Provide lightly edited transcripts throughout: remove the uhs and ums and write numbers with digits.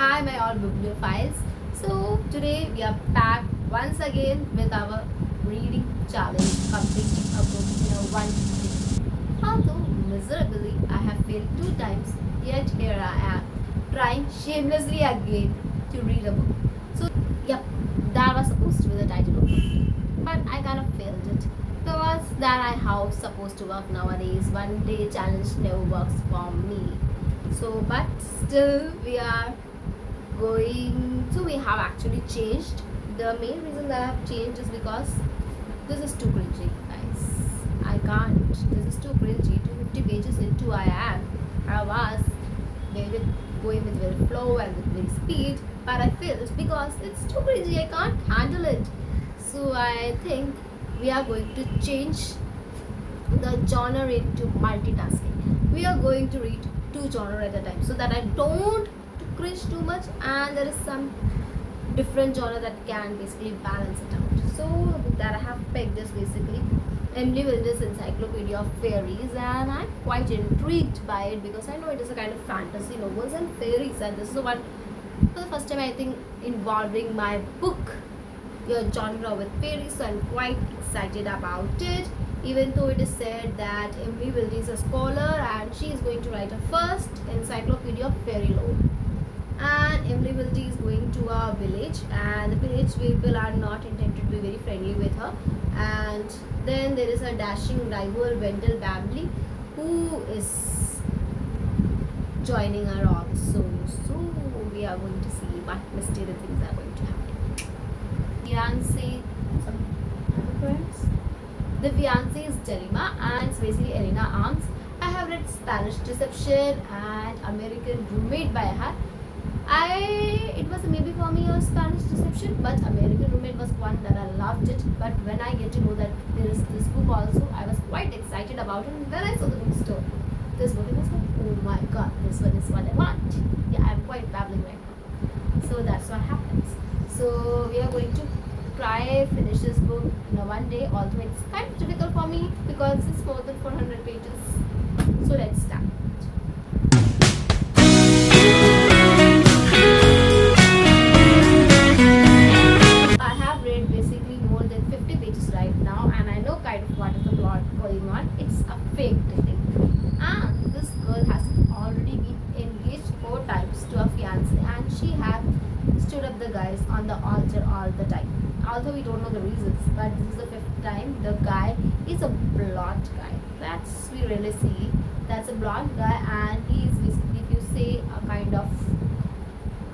Hi, my all bibliophiles. So today we are back once again with our reading challenge, completing a book in a one day. Although miserably I have failed 2 times, yet here I am trying shamelessly again to read a book. So yep, that was supposed to be the title of it, but I kind of failed it because that I how supposed to work nowadays. One day challenge never works for me. So, but still we are going so we have actually changed. The main reason that I have changed is because this is too cringy, guys. I can't. This is too cringy. 250 pages into I was very going with very flow and with very speed, but I failed because it's too cringy. I can't handle it. So I think we are going to change the genre into multitasking. We are going to read two genre at a time so that I don't cringe too much and there is some different genre that can basically balance it out. So that I have picked is basically Emily Wilder's Encyclopedia of Fairies, and I'm quite intrigued by it because I know it is a kind of fantasy novels and fairies, and this is the one for the first time I think involving my book your genre with fairies, so I'm quite excited about it. Even though it is said that Emily Wilde is a scholar and she is going to write a first encyclopedia of fairy lore. And Emily Wilde is going to a village, and the village people are not intended to be very friendly with her. And then there is a dashing rival, Wendell Bamley, who is joining her also. So we are going to see what mysterious things are going to happen. Fiance, some other points. The fiance is Jelima and it's basically Elena Arms. I have read Spanish Deception and American Roommate by her. It was maybe for me a Spanish Deception, but American Roommate was one that I loved it. But when I get to know that there is this book also, I was quite excited about it. And when I saw the bookstore, this book, I was like, oh my god, this one is what I want. Yeah, I'm quite babbling right now. So that's what happens. So we are going to try finish this book in a one day, although it's kind of difficult for me because it's more than 400 pages. So let's start. I have read basically more than 50 pages right now, and I know kind of what is the plot going on. It's a fake dating, and this girl has already been engaged 4 times to a fiance, and she have stood up the guys on the altar all the time. Although we don't know the reasons, but this is the 5th time. The guy is a blonde guy. That's we really see. That's a blonde guy, and he is basically, if you say, a kind of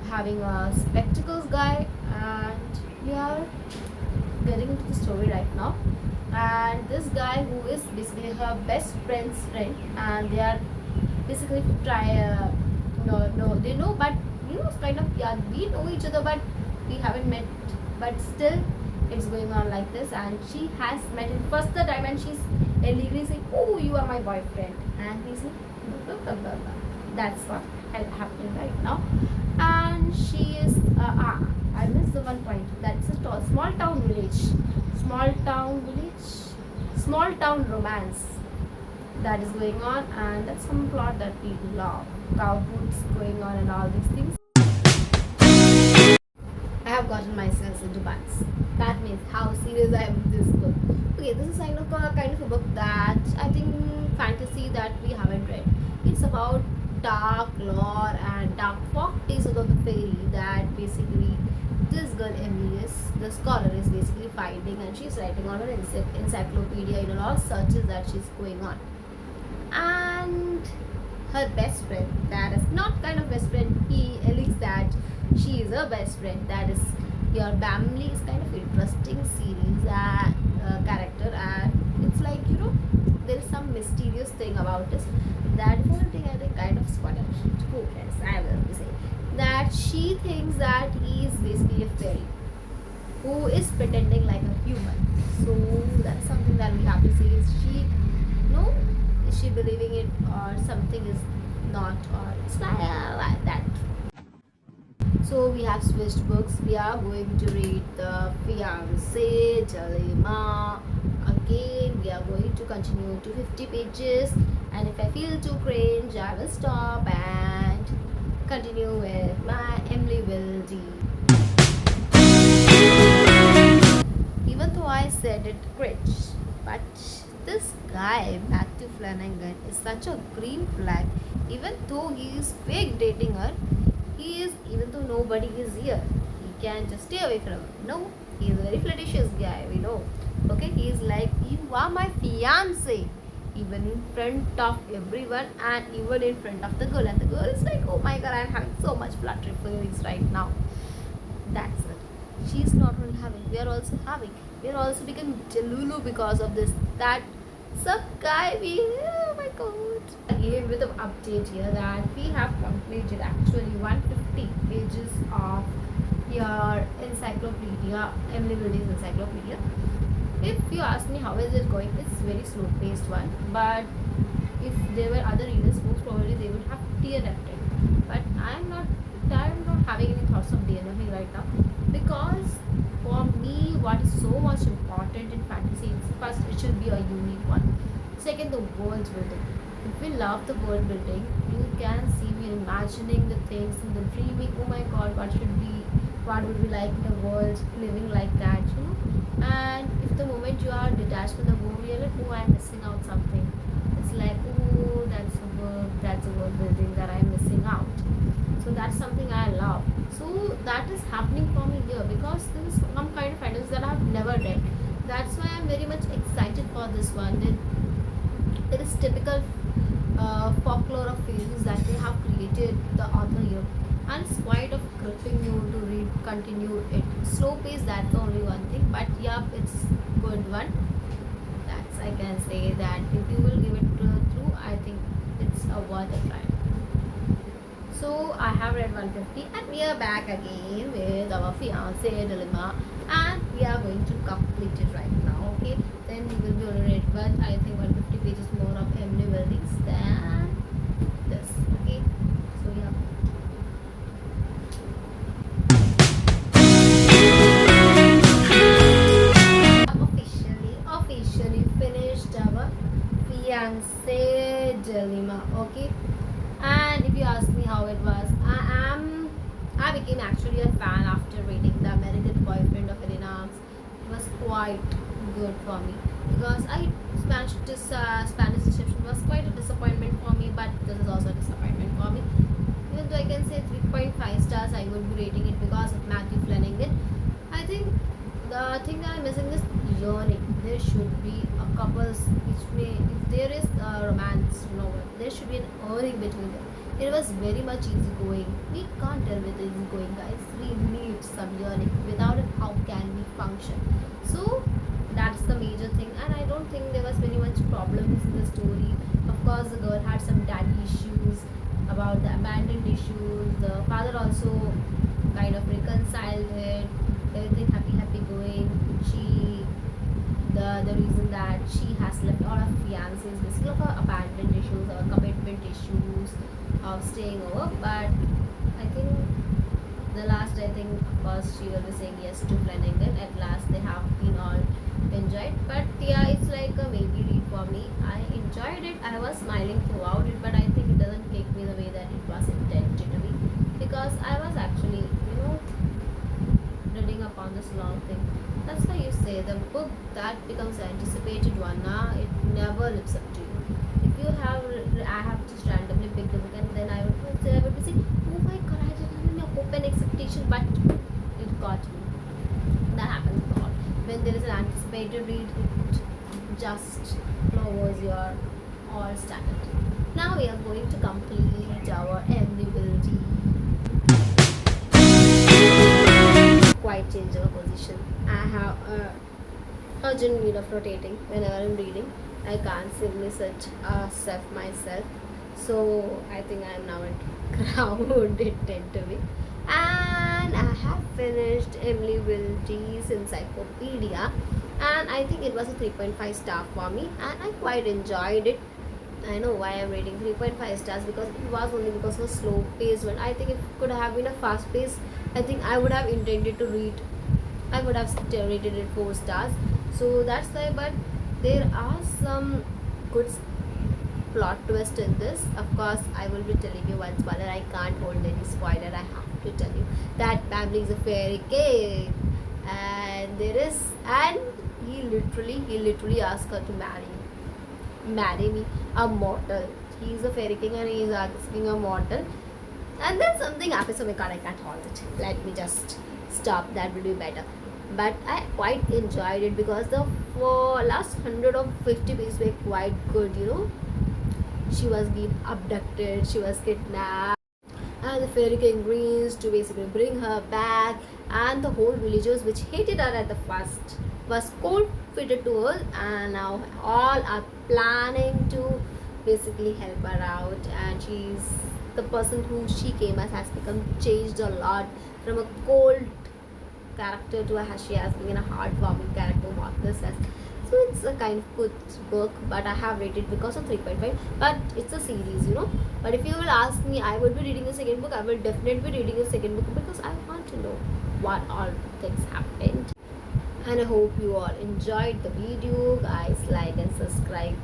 having a spectacles guy. And we are getting into the story right now. And this guy who is basically her best friend's friend, and they are basically no, they know, but it's kind of, yeah, we know each other, but we haven't met, but still it's going on like this. And she has met him first the time, and she's illegally saying, oh, you are my boyfriend, and he's like, blah, blah, blah, blah. That's what happening right now. And she is I missed the one point. That's a small town village, small town romance that is going on, and that's some plot that we love. Cowboots going on and all these things. I have gotten myself into buns. That means how serious I am with this book. Okay, this is kind of a book that I think fantasy that we haven't read. It's about dark lore and dark folk tales of the fairy that basically this girl Emily is, the scholar, is basically finding, and she's writing on her encyclopedia in a lot of searches that she's going on. And her best friend, that is not kind of best friend, at least that she is her best friend, that is your family, is kind of interesting series character, and it's like, there is some mysterious thing about this. That is one thing I think kind of spoiler. Oh yes, I will say that she thinks that he is basically a fairy who is pretending like a human. So that's something that we have to see. Is she no? Is she believing it, or something is not, or it's like that? So we have switched books. We are going to read the fiance Jalima again. We are going to continue to 50 pages, and if I feel too cringe, I will stop and continue with my it cringe. But this guy, Matthew Flanagan, is such a green flag. Even though he is fake dating her, he is, even though nobody is here, he can just stay away from her. No, he is a very flirtatious guy, we know. Okay, he is like, you are my fiance. Even in front of everyone and even in front of the girl. And the girl is like, oh my god, I'm having so much fluttering feelings right now. That's it. She's not only having, we are also having. We are also becoming Jalulu because of this. That some guy we, oh my god. Again with an update here that we have completed actually 150 pages of your encyclopedia, Emily Wildy's encyclopedia. If you ask me how is it going, it's very slow paced one. But if there were other readers, most probably they would have DNF'd it. But I'm not having any thoughts of DNFing right now, because for me what is so much important in fantasy is, first it should be a unique one. Second, the world building. If we love the world building, you can see me imagining the things and the dreaming, oh my god, what would be like in the world living like that, you know. And if the moment you are detached from the world, you're like, oh, I'm missing out something. It's like, oh, that's a world building that I'm missing out. So that's something I love. So that is happening for me here, because this is some kind of fantasy that I've never read. That's why I'm very much excited for this one. Then there is typical folklore of fairies that they have created, the author here, and it's quite of gripping you to read, continue it. Slow pace, that's the only one thing, but yeah, it's good one. That's, I can say that if you will give it through, I think it's a worth a try. So I have read 150 and we are back again with our fiance dilemma, and we are going to complete it right now. Okay, then we will be on a read, but I think 150 pages more of Emily Wildy's than this. Okay, so yeah. Officially finished our fiance dilemma. Okay, and if you ask me how it was, I became actually a fan after reading The American Boyfriend of Elena. It was quite good for me, because Spanish description was quite a disappointment for me, but this is also a disappointment for me. Even though I can say 3.5 stars, I would be rating it because of Matthew Flanagan. I think the thing that I'm missing is yearning. There should be a couples which may, if there is a romance novel, there should be an yearning between them. It was very much easygoing. We can't tell with easygoing, guys. We need some yearning. Without it, how can we function? So that's the major thing, and I don't think there was very much problems in the story. Of course, the girl had some daddy issues about the abandoned issues. The father also kind of reconciled it. Everything happy going. The reason that she has left all her fiancés basically of her abandoned issues or commitment issues of staying over. But I think the last, I think of course she will be saying yes to Flanagan. At last they have been all enjoyed. But yeah, it's like a maybe read for me. I enjoyed it. I was smiling throughout it, but I think it doesn't take me the way that it was intended to be, because I was actually, reading upon this long thing. That's why you say the book that becomes an anticipated one, it never lives up to you. If you have, I have just randomly picked the book and then I would be saying, oh my god, I didn't have any hope and expectation, but it got me. That happens a lot. When there is an anticipated read, it just lowers your all standard. Now we are going to complete our Emily Wildy. Quite change our position. I have a urgent need of rotating whenever I'm reading. I can't simply sit self myself. So I think I am now at grounded tend to be. And I have finished Emily Wildy's encyclopedia, and I think it was a 3.5 star for me, and I quite enjoyed it. I know why I'm rating 3.5 stars, because it was only because of a slow paced one. I think if it could have been a fast pace, I think I would have intended to read, I would have still rated it 4 stars. So that's why, but there are some good plot twist in this. Of course, I will be telling you one spoiler. I can't hold any spoiler. I have to tell you that family is a fairy cake, and and he he literally asked her to marry me, a mortal. He's a fairy king and he's asking a mortal. And then something happens, so I can't hold it. Let me just stop. That will be better. But I quite enjoyed it because the last 150 pages were quite good. She was being abducted, she was kidnapped, and the fairy king agrees to basically bring her back, and the whole villagers which hated her at the first was cold fitted to her, and now all are planning to basically help her out. And she's the person who she came as has become changed a lot from a cold character to a she has been a heartwarming character what this says. So it's a kind of good book, but I have rated because of 3.5. But it's a series. But if you will ask me, I would be reading the second book. I will definitely be reading the second book because I want to know what all things happened. And I hope you all enjoyed the video. Guys, like and subscribe